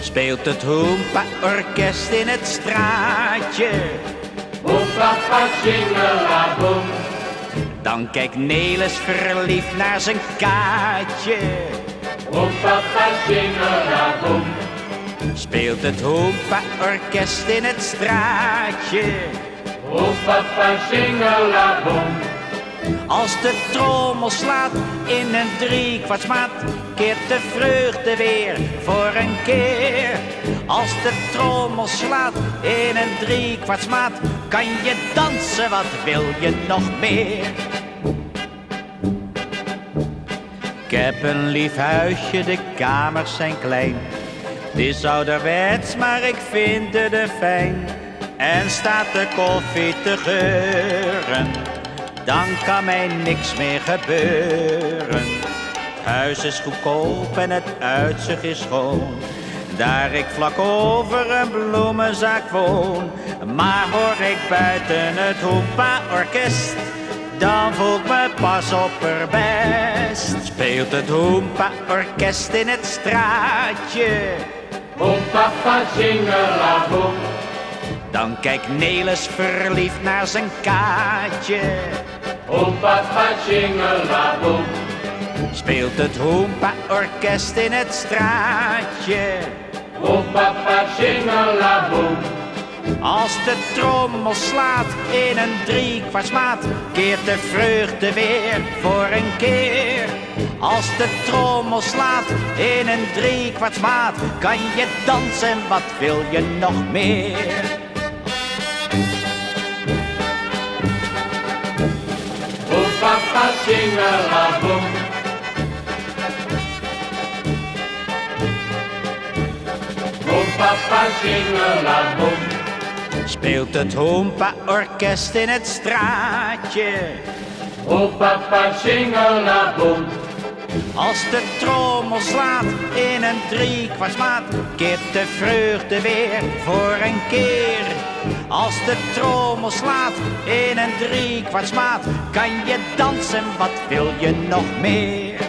speelt het Hoompa-orkest in het straatje. Hoempapa, tjingelaboem. Dan kijkt Nelis verliefd naar zijn Kaatje. Hoempapa, tjingelaboem. Speelt het Hoompa-orkest in het straatje. Hoempapa, tjingelaboem. Als de trommel slaat in een driekwartsmaat, keert de vreugde weer voor een keer. Als de trommel slaat in een driekwartsmaat, kan je dansen, wat wil je nog meer? Ik heb een lief huisje, de kamers zijn klein. Het is ouderwets, maar ik vind het fijn. En staat de koffie te geuren, dan kan mij niks meer gebeuren. Het huis is goedkoop en het uitzicht is schoon, daar ik vlak over een bloemenzaak woon. Maar hoor ik buiten het Hoompa-orkest, dan voel ik me pas opperbest. Speelt het Hoompa-orkest in het straatje. Hoempapa, tjingelaboem. Dan kijkt Nelis verliefd naar zijn Kaatje. Hoempapa, tjingelaboem. Speelt het Hoompa-orkest in het straatje. Hoempapa, tjingelaboem. Als de trommel slaat in een driekwartsmaat, keert de vreugde weer voor een keer. Als de trommel slaat in een driekwartsmaat, kan je dansen, wat wil je nog meer? Hoempapa, tjingelaboem. Hoempapa, tjingelaboem. Speelt het Hoompa-orkest in het straatje. Hoempapa, tjingelaboem. Als de trommel slaat in een driekwartsmaat, keert de vreugde weer voor een keer. Als de trommel slaat in een driekwartsmaat, kan je dansen, wat wil je nog meer?